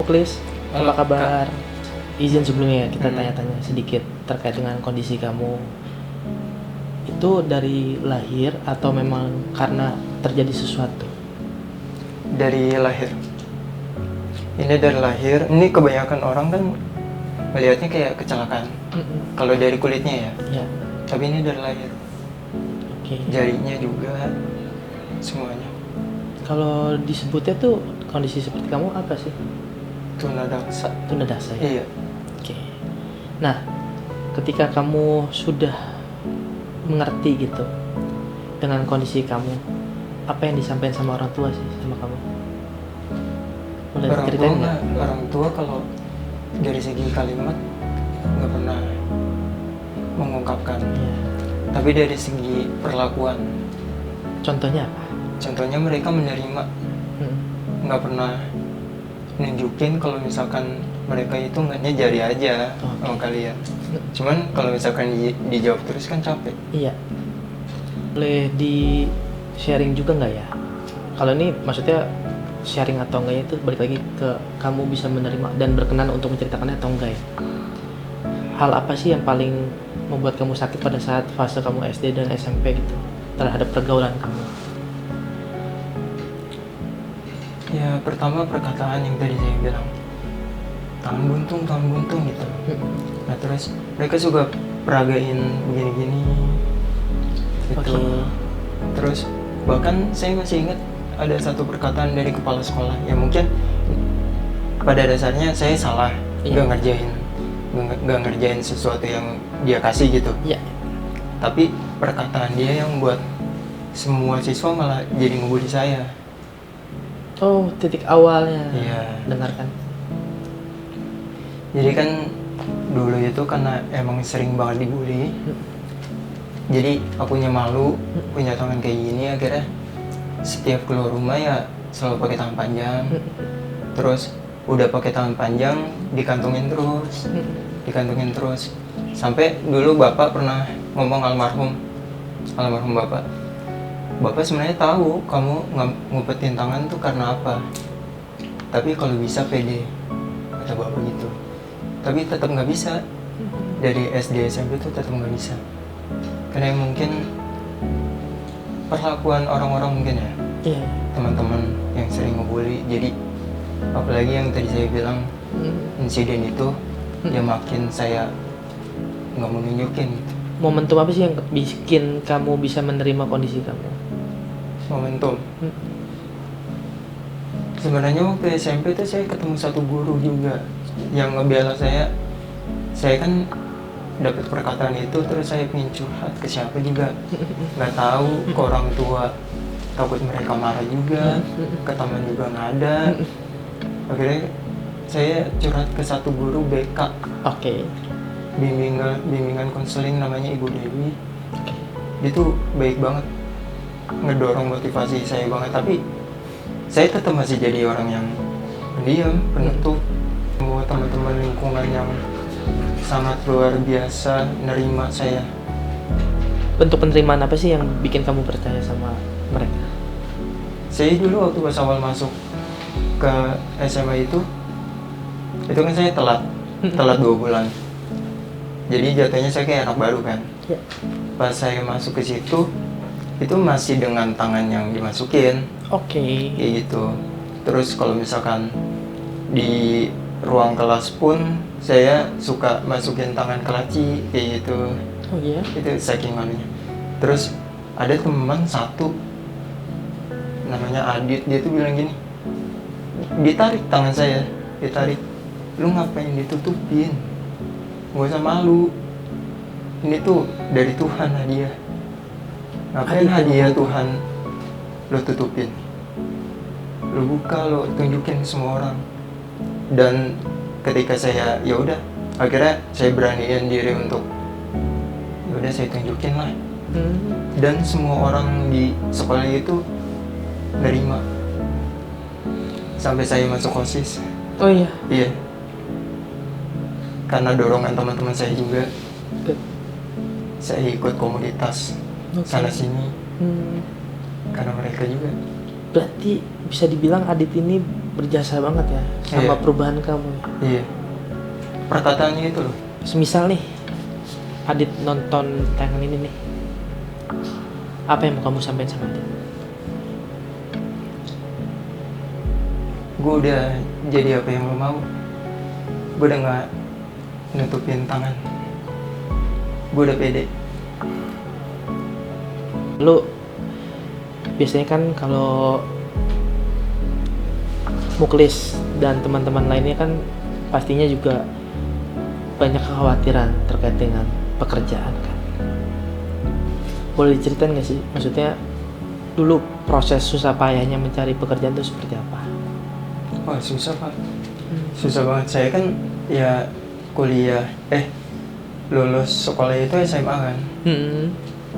Klis, Halo, apa kabar? Izin sebelumnya kita Hmm. tanya-tanya sedikit terkait dengan kondisi kamu. Itu dari lahir atau memang karena terjadi sesuatu? Dari lahir. Ini dari lahir. Ini kebanyakan orang kan melihatnya kayak kecelakaan. Kalau dari kulitnya ya. Ya, Tapi ini dari lahir. oke. Jarinya juga, semuanya. Kalau disebutnya tuh kondisi seperti kamu apa sih? Tunadaksa. Tunadaksa ya? Iya. Oke. Nah, ketika kamu sudah mengerti gitu dengan kondisi kamu, apa yang disampaikan sama orang tua sih sama kamu? Boleh Orang tua ceritain nggak? orang tua kalau dari segi kalimat nggak pernah mengungkapkan. Ya. Tapi dari segi perlakuan, Contohnya apa? contohnya mereka menerima, nggak pernah nunjukin kalau misalkan mereka itu nggaknya jari aja sama kalian. Cuman kalau misalkan dijawab terus kan capek. Iya. Boleh di sharing juga nggak ya? Kalau ini maksudnya sharing atau enggaknya itu balik lagi ke kamu bisa menerima dan berkenan untuk menceritakannya atau enggak ya? Hal apa sih yang paling membuat kamu sakit pada saat fase kamu SD dan SMP gitu terhadap pergaulan kamu? Ya pertama perkataan yang tadi saya bilang, tangan buntung gitu. Nah terus mereka juga peragain begini-gini gitu. Oke. Terus bahkan saya masih ingat ada satu perkataan dari kepala sekolah yang mungkin pada dasarnya saya salah, Iya. nggak ngerjain sesuatu yang dia kasih gitu. Iya. Tapi perkataan dia yang buat semua siswa malah jadi ngebully saya. Oh, titik awalnya. Iya. Dengarkan. Jadi kan dulu itu karena emang sering banget dibully, jadi akunya malu punya tangan kayak gini, akhirnya setiap keluar rumah ya selalu pakai tangan panjang. Terus udah pakai tangan panjang dikantongin terus sampai dulu bapak pernah ngomong, almarhum bapak sebenarnya tahu kamu ngumpetin tangan tuh karena apa, tapi kalau bisa pede, kata bapak gitu. Tapi tetap nggak bisa, dari SD SMP tuh tetap nggak bisa, karena mungkin perlakuan orang-orang mungkin ya, Iya. teman-teman yang sering ngebully. Jadi apalagi yang tadi saya bilang, insiden itu ya makin saya nggak mau nunjukin gitu. Momentum apa sih yang bikin kamu bisa menerima kondisi kamu? Momentum. Sebenarnya waktu SMP tuh saya ketemu satu guru juga yang ngebela saya. Saya kan dapat perkataan itu, terus saya pengen curhat ke siapa juga nggak tahu, ke orang tua takut mereka marah juga, ke teman juga nggak ada. Akhirnya saya curhat ke satu guru BK, Oke. bimbingan konseling, namanya Ibu Dewi. Dia tuh baik banget, ngedorong motivasi saya banget. Tapi saya tetap masih jadi orang yang pendiam, penutup. Semua teman-teman lingkungan yang sangat luar biasa nerima saya. Bentuk penerimaan apa sih yang bikin kamu percaya sama mereka? Saya dulu waktu pas awal masuk ke SMA itu kan saya telat 2 bulan. Jadi jatuhnya saya kayak anak baru kan. Ya. Pas saya masuk ke situ, itu masih dengan tangan yang dimasukin, Oke. kayak gitu. Terus kalau misalkan di ruang kelas pun saya suka masukin tangan ke laci, kayak gitu. Oh iya. Itu saking malunya. Terus ada teman satu namanya Adit, dia tuh bilang gini, ditarik tangan saya, lu ngapain ditutupin, gak usah malu, ini tuh dari Tuhan hadiah. Ngapain Hadiah. hadiah Tuhan lo tutupin, lo buka, lo tunjukin semua orang. Dan ketika saya ya udah, akhirnya saya beraniin diri untuk ya udah saya tunjukin lah. Dan semua orang di sekolah itu nerima, sampai saya masuk OSIS. Oh iya. Iya, karena dorongan teman-teman saya juga. Oke. Saya ikut komunitas Oke. sana sini karena mereka juga. Berarti bisa dibilang Adit ini berjasa banget ya sama Iya. perubahan kamu ya. Iya. Perkataannya itu loh. Semisal nih Adit nonton tayangan ini nih, apa yang mau kamu sampaikan sama Adit? Gue udah jadi apa yang lo mau. Gue udah nggak nutupin tangan. Gue udah pede. Lu biasanya kan kalau Muklis dan teman-teman lainnya kan pastinya juga banyak kekhawatiran terkait dengan pekerjaan kan. Boleh diceritain nggak sih? Maksudnya dulu proses susah payahnya mencari pekerjaan itu seperti apa? Wah susah pak. Susah banget. Saya kan ya kuliah, lulus sekolah itu SMA kan.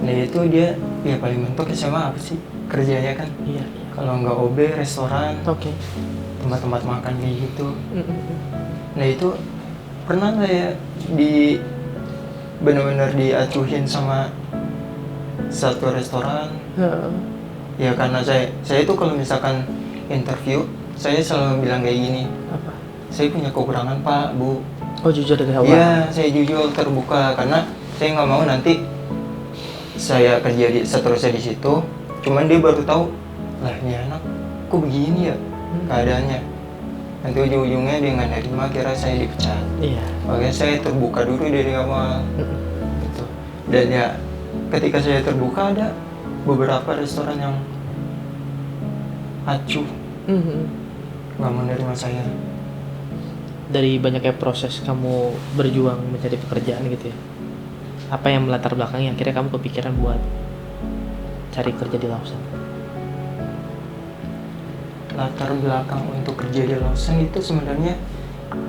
Nah itu dia ya paling mentok SMA apa sih kerjanya kan? Iya. Kalau nggak OB, restoran, Oke. tempat-tempat makan kayak gitu. Nah itu pernah nggak ya benar-benar diacuhin sama satu restoran? Ya karena saya itu kalau misalkan interview, saya selalu bilang kayak gini, Apa? saya punya kekurangan pak, bu. Oh jujur dari awal. Iya, saya jujur terbuka karena saya nggak mau nanti saya kerja seterusnya di situ, cuman dia baru tahu, lah ini anak kok begini ya keadaannya. Nanti ujung-ujungnya dia nggak nerima, kira saya dipecat. Iya. Makanya saya terbuka dulu dari awal. Gitu. Dan ya ketika saya terbuka ada beberapa restoran yang acuh, nggak mau nerima saya. Dari banyaknya proses kamu berjuang mencari pekerjaan gitu ya, apa yang melatar belakangnya akhirnya kamu kepikiran buat cari kerja di Lawson? Latar belakang untuk kerja di Lawson itu sebenarnya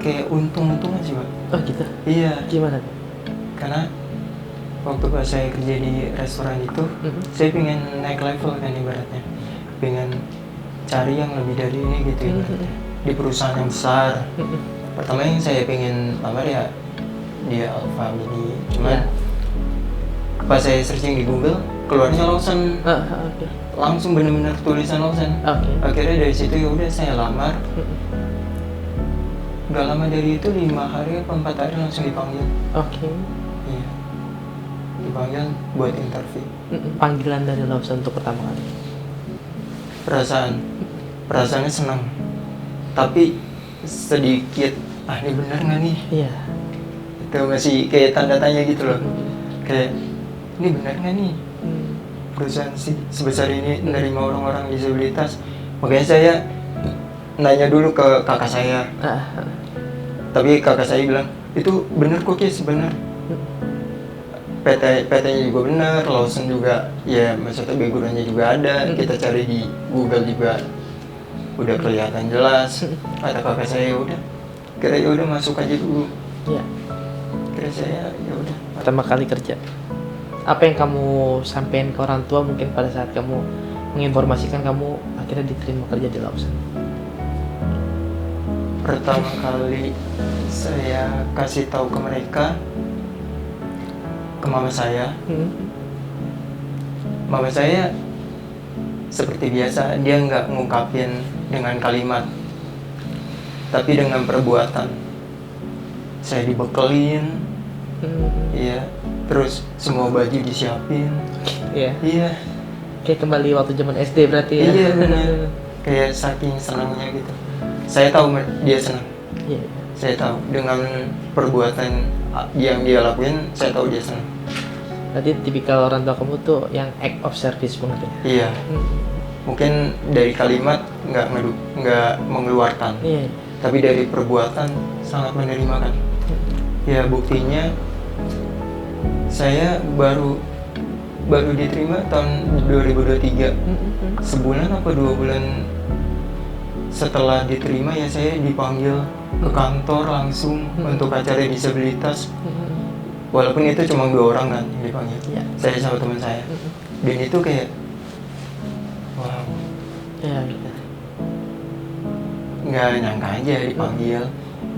kayak untung-untungan sih pak. Oh gitu? Iya, Gimana tuh? karena waktu pas saya kerja di restoran itu, saya pengen naik level kan ibaratnya, pengen cari yang lebih dari ini gitu ibaratnya. Di perusahaan yang besar. Pertama yang saya pengen lamar ya di Alfa Mini, cuman Ya. pas saya searching di Google keluarnya Lawson, Oke. langsung bener-bener tulisan Lawson. Oke. Akhirnya dari situ ya udah saya lamar. Gak lama dari itu 5 hari atau 4 hari langsung dipanggil. Oke. Iya, dipanggil buat interview. Panggilan dari Lawson untuk pertama kali. Perasaannya senang, tapi sedikit ini bener nggak nih? Iya. Itu masih kayak tanda tanya gitu loh. Kayak ini bener nggak nih perusahaan sebesar ini menerima orang-orang disabilitas? Makanya saya nanya dulu ke kakak saya. Tapi kakak saya bilang itu bener kok Kis, bener. PT-nya juga bener, Lawson juga ya maksudnya background-nya juga ada. Kita cari di Google juga udah kelihatan jelas. Kata kakak saya udah, kira ya udah masuk aja dulu. Iya. Kira saya ya udah. Pertama kali kerja, apa yang kamu sampaikan ke orang tua mungkin pada saat kamu menginformasikan kamu akhirnya diterima kerja di Lawson? Pertama kali saya kasih tahu ke mereka, ke mama saya. Mama saya seperti biasa, dia nggak ngungkapin dengan kalimat, tapi dengan perbuatan. Saya dibekelin, iya, terus semua baju disiapin. Iya. Iya, Kayak kembali waktu zaman SD berarti ya? iya benar. Kayak saking senangnya gitu. Saya tahu dia senang. Iya. Saya tahu dengan perbuatan yang dia lakuin, saya tahu dia senang. Berarti tipikal orang tua kamu tuh yang act of service banget ya? Iya. Mungkin dari kalimat nggak mengeluarkan, Iya. tapi dari perbuatan sangat menerima kan. Ya buktinya saya baru diterima tahun 2023. Sebulan apa 2 bulan setelah diterima ya saya dipanggil ke kantor langsung untuk acara disabilitas. Walaupun itu cuma 2 orang kan yang dipanggil. Iya. Saya sama teman saya. Dan itu kayak wow, Ya, gitu. nggak nyangka aja dipanggil.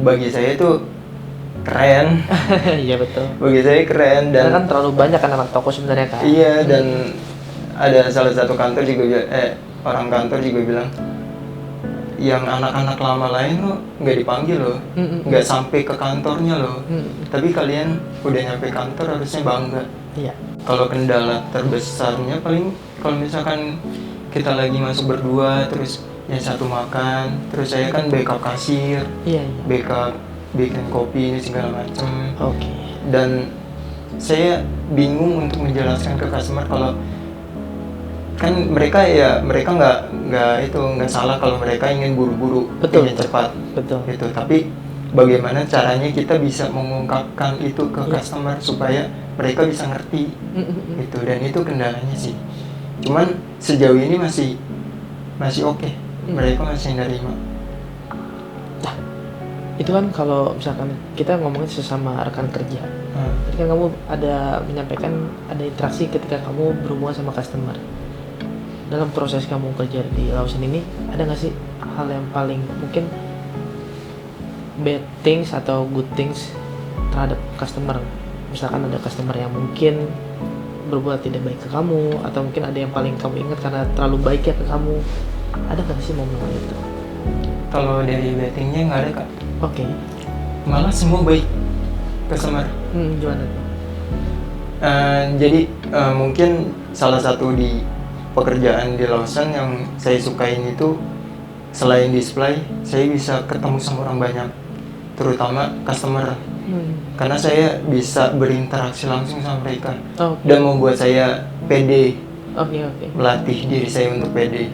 Bagi saya itu keren. Iya betul. Bagi saya keren dan Karena kan terlalu banyak kan anak toko sebenarnya kan? iya, dan ada salah satu kantor juga orang kantor juga bilang yang anak-anak lama lain lo nggak dipanggil loh, nggak sampai ke kantornya loh. Tapi kalian udah nyampe kantor harusnya bangga. Iya. Kalau kendala terbesarnya paling kalau misalkan kita lagi masuk berdua, terus yang satu makan, terus saya kan backup kasir, Iya. backup bikin kopi segala macem. Oke. Dan saya bingung untuk menjelaskan ke customer kalau kan mereka nggak salah kalau mereka ingin buru-buru, Betul, ingin cepat, betul. gitu. Tapi bagaimana caranya kita bisa mengungkapkan itu ke Iya. customer supaya mereka bisa ngerti, gitu. Dan itu kendalanya sih. Cuman sejauh ini masih oke. Mereka masih nerima. Nah, itu kan kalau misalkan kita ngomongin sesama rekan kerja. Tadi kan kamu ada menyampaikan ada interaksi ketika kamu berhubungan sama customer. Dalam proses kamu kerja di Lawson ini, ada nggak sih hal yang paling mungkin bad things atau good things terhadap customer? Misalkan ada customer yang mungkin berbuat tidak baik ke kamu, atau mungkin ada yang paling kamu ingat karena terlalu baik ya ke kamu. Ada nggak sih momen itu? Kalau dari bettingnya nggak ada kak. Oke. Malah semua baik customer. Gimana tuh? Jadi mungkin salah satu di pekerjaan di Lawson yang saya sukain itu selain display, saya bisa ketemu sama orang banyak, terutama customer. Karena saya bisa berinteraksi langsung sama mereka. Dan membuat saya pede. Melatih diri saya untuk pede.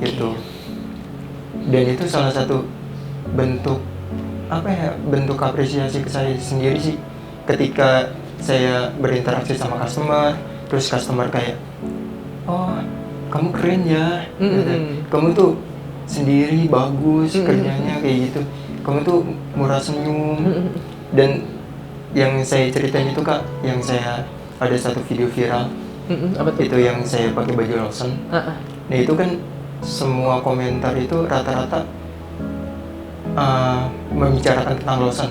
Gitu. Dan itu salah satu bentuk bentuk apresiasi ke saya sendiri sih, ketika saya berinteraksi sama customer, terus customer kayak, oh kamu keren ya, gitu. Kamu tuh sendiri bagus kerjanya kayak gitu, kamu tuh murah senyum. Dan yang saya ceritain itu kak, yang saya ada satu video viral, itu yang saya pakai baju Lawson. Nah itu kan semua komentar itu rata-rata membicarakan tentang Lawson.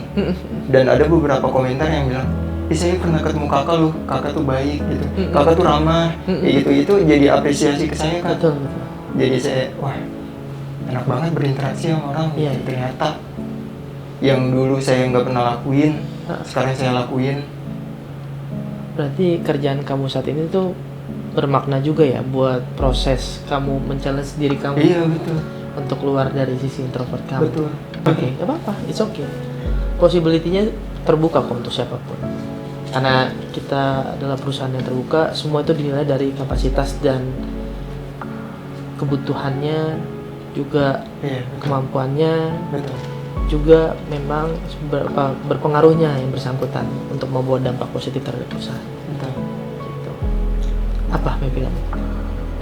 Dan ada beberapa komentar yang bilang, saya pernah ketemu kakak loh, kakak tuh baik gitu, kakak tuh ramah, kayak gitu. Itu jadi apresiasi ke saya kan. Betul. Jadi saya, wah enak banget berinteraksi sama orang. Ternyata yang dulu saya nggak pernah lakuin, sekarang saya lakuin. Berarti kerjaan kamu saat ini tuh bermakna juga ya buat proses kamu men-challenge diri kamu. Iya betul. Untuk keluar dari sisi introvert kamu. Betul. Oke, gak apa-apa, it's okay. Possibility-nya terbuka kok untuk siapapun. Karena kita adalah perusahaan yang terbuka, semua itu dinilai dari kapasitas dan kebutuhannya, juga kemampuannya, juga memang berpengaruhnya yang bersangkutan untuk membawa dampak positif terhadap perusahaan. Gitu. Apa mimpi kamu?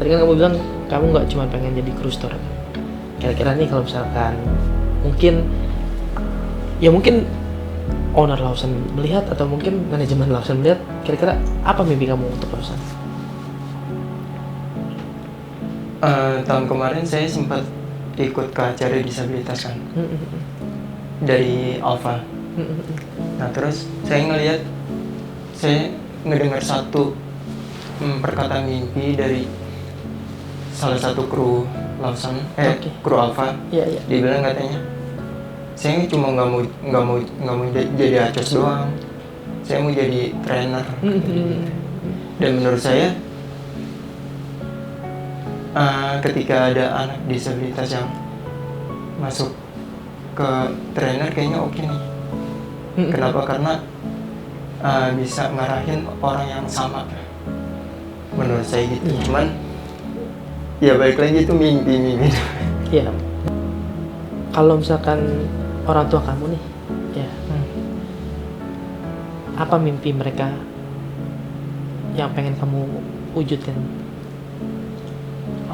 Tadi kan kamu bilang kamu nggak cuma pengen jadi crew store kan? Kira-kira nih kalau misalkan mungkin owner Lawson melihat atau mungkin manajemen Lawson melihat, kira-kira apa mimpi kamu untuk perusahaan? Tahun kemarin saya sempat ikut ke acara disabilitas kan, dari Alpha. Nah terus saya ngedengar satu perkataan mimpi dari salah satu kru Lawson, kru Alpha. Dia bilang katanya, saya cuma nggak mau jadi acos doang, saya mau jadi trainer. Dan menurut saya ketika ada anak disabilitas yang masuk ke trainer kayaknya oke nih. Kenapa? Karena bisa ngarahin orang yang sama, menurut saya gitu. Cuman ya balik lagi itu mimpi. Iya. Kalau misalkan orang tua kamu nih, ya, apa mimpi mereka yang pengen kamu wujudkan?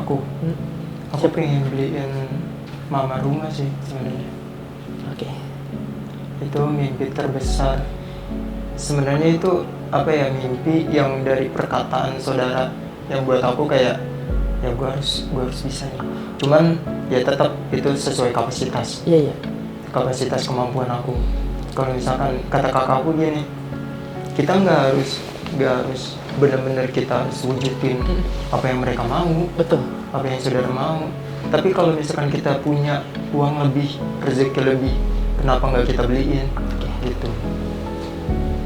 Aku pengen beliin mama rumah sih sebenarnya. Oke. Itu mimpi terbesar. Sebenarnya itu mimpi yang dari perkataan saudara yang buat aku kayak, ya gue harus bisa nih. Cuman ya tetap itu sesuai kapasitas. Iya. Kapasitas kemampuan aku. Kalau misalkan kata kakakku gini, kita nggak harus benar-benar kita harus wujudin apa yang mereka mau. Betul. Apa yang saudara mau. Tapi kalau misalkan kita punya uang lebih, rezeki lebih, kenapa nggak kita beliin? Gitu.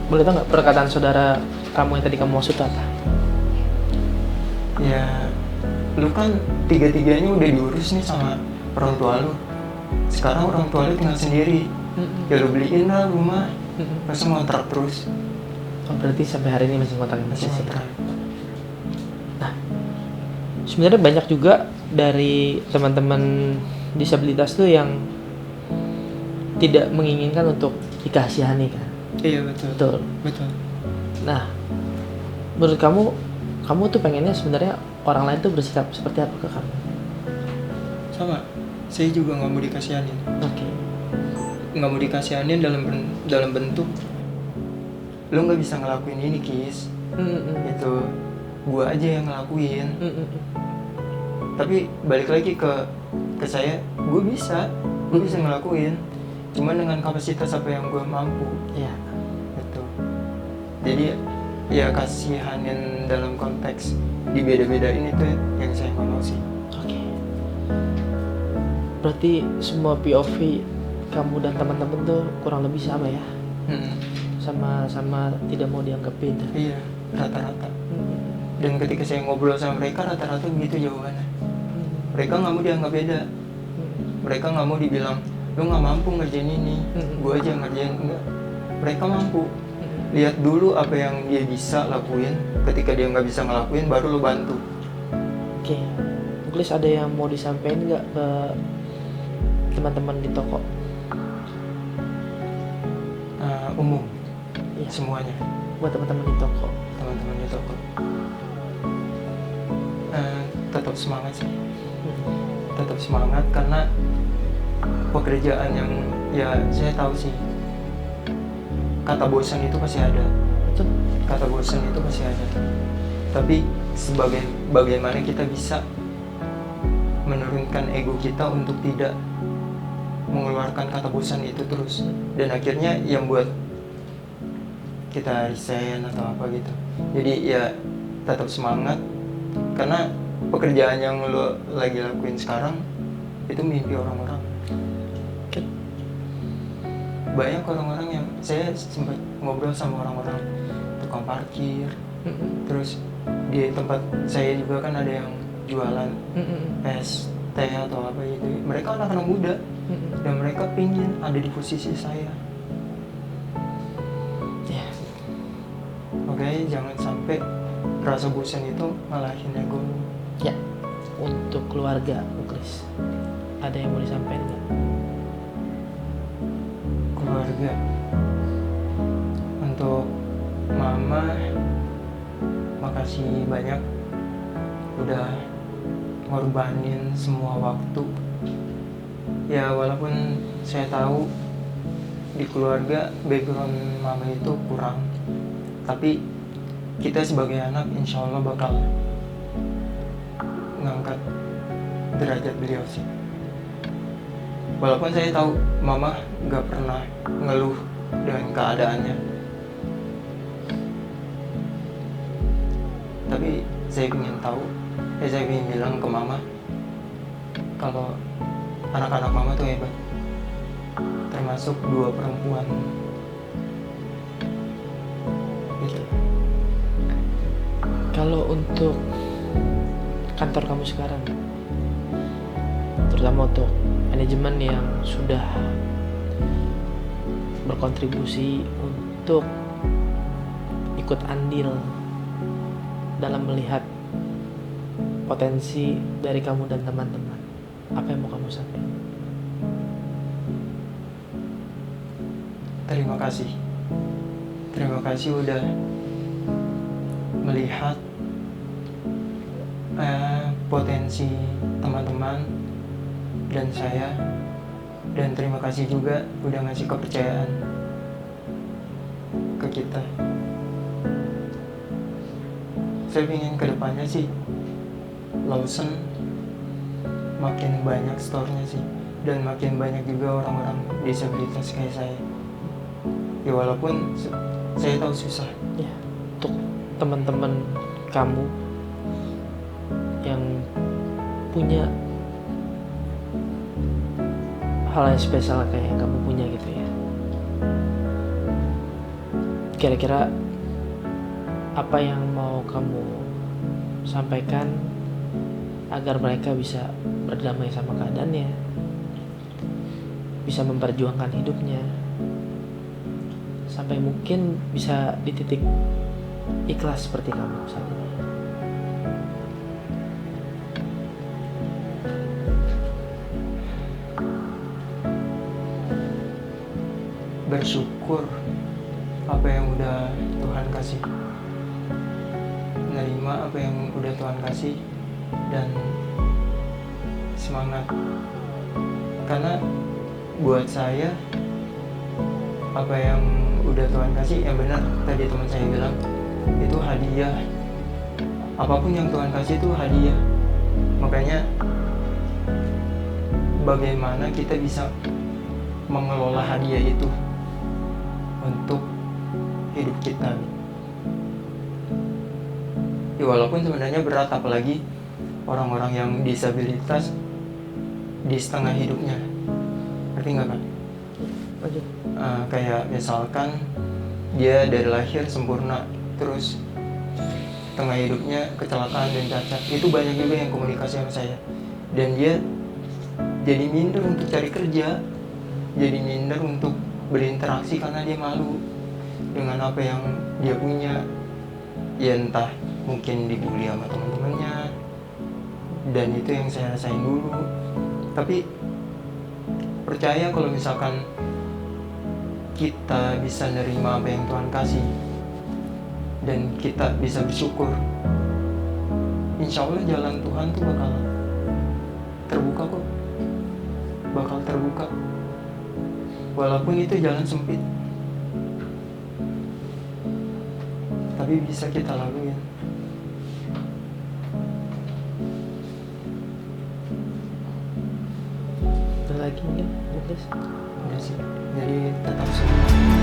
Boleh tau nggak perkataan saudara kamu yang tadi kamu maksud itu apa? Ya, lu kan tiga-tiganya udah diurus nih sama orang tua lu. Sekarang orang tua lu tinggal sendiri. Ya lu beliin lah rumah. Masa ngontrak terus? Oh, berarti sampai hari ini masih kontaknya Masih ngontrak. Nah, sebenarnya banyak juga dari teman-teman disabilitas tuh yang tidak menginginkan untuk dikasihani kan. Iya betul. Betul. Nah, menurut kamu tuh pengennya sebenarnya orang lain tuh bersikap seperti apa ke kamu? Sama, saya juga nggak mau dikasihanin. Oke. Nggak mau dikasihanin dalam bentuk lo nggak bisa ngelakuin ini Kis. Itu gua aja yang ngelakuin. Tapi balik lagi ke saya, gue bisa ngelakuin. Cuman dengan kapasitas apa yang gue mampu. Iya. Gitu. Jadi ya kasihanin dalam konteks dibeda-bedain itu yang saya nggak mau sih. Oke. Berarti semua POV kamu dan teman-teman tuh kurang lebih sama ya? Sama tidak mau dianggap beda. Iya, rata-rata. Dan ketika saya ngobrol sama mereka, rata-rata begitu jawabannya. Mereka nggak mau dianggap beda. Mereka nggak mau dibilang lu nggak mampu ngerjain ini, gue aja ngerjain. Enggak, mereka mampu. Lihat dulu apa yang dia bisa lakuin. Ketika dia nggak bisa ngelakuin, baru lu bantu. Oke. Mungkin ada yang mau disampaikan nggak ke teman-teman di toko? Umum, Iya. semuanya. Buat teman-teman di toko. Teman-teman di toko. Tetap semangat sih. Tetap semangat karena pekerjaan yang ya saya tahu sih, kata bosan itu pasti ada. Betul. Kata bosan itu pasti ada. Tapi bagaimana kita bisa menurunkan ego kita untuk tidak mengeluarkan kata bosan itu terus, dan akhirnya yang buat kita resign atau apa gitu. Jadi ya tetap semangat karena pekerjaan yang lo lagi lakuin sekarang itu mimpi orang-orang. Banyak orang-orang yang saya sempat ngobrol sama orang-orang tukang parkir, terus di tempat saya juga kan ada yang jualan es teh atau apa gitu. Mereka anak-anak muda dan mereka pingin ada di posisi saya. Oke, jangan sampai rasa bosan itu ngalahin ego lu. Ya. Untuk keluarga, Chris, ada yang mau disampaikan nggak? Keluarga, untuk mama, makasih banyak udah ngorbanin semua waktu. Ya walaupun saya tahu di keluarga background mama itu kurang, tapi kita sebagai anak insya Allah bakal ngangkat derajat beliau sih. Walaupun saya tahu mama gak pernah ngeluh dengan keadaannya, tapi saya ingin bilang ke mama kalau anak-anak mama tuh hebat, termasuk 2 perempuan gitu. Kalau untuk kantor kamu sekarang, terutama untuk manajemen yang sudah berkontribusi untuk ikut andil dalam melihat potensi dari kamu dan teman-teman, apa yang mau kamu sampaikan? Terima kasih udah melihat potensi teman-teman dan saya, dan terima kasih juga udah ngasih kepercayaan ke kita. Saya ingin kedepannya sih Lawson makin banyak store-nya sih, dan makin banyak juga orang-orang disabilitas kayak saya. Ya walaupun saya tahu susah. Ya, untuk teman-teman kamu yang punya hal yang spesial kayak yang kamu punya gitu ya. Kira-kira apa yang mau kamu sampaikan agar mereka bisa berdamai sama keadaannya, bisa memperjuangkan hidupnya, sampai mungkin bisa di titik ikhlas seperti kamu saat ini. Bersyukur apa yang udah Tuhan kasih, menerima apa yang udah Tuhan kasih, dan semangat. Karena buat saya apa yang udah Tuhan kasih, yang benar tadi teman saya bilang, itu hadiah. Apapun yang Tuhan kasih itu hadiah. Makanya bagaimana kita bisa mengelola hadiah itu untuk hidup kita. Ya, walaupun sebenarnya berat, apalagi orang-orang yang disabilitas di setengah hidupnya. Ngerti nggak kan? Lanjut. Kayak misalkan dia dari lahir sempurna, terus tengah hidupnya kecelakaan dan cacat. Itu banyak juga yang komunikasi sama saya. Dan dia jadi minder untuk cari kerja, jadi minder untuk berinteraksi karena dia malu dengan apa yang dia punya. Ya entah mungkin dibully sama teman-temannya, dan itu yang saya rasain dulu. Tapi percaya kalau misalkan kita bisa nerima apa yang Tuhan kasih dan kita bisa bersyukur, insya Allah jalan Tuhan tuh bakal terbuka kok. Bakal terbuka walaupun itu jalan sempit, tapi bisa kita laluin. Ada lagi mungkin, Bungkus? Udah sih, jadi tetap semangat.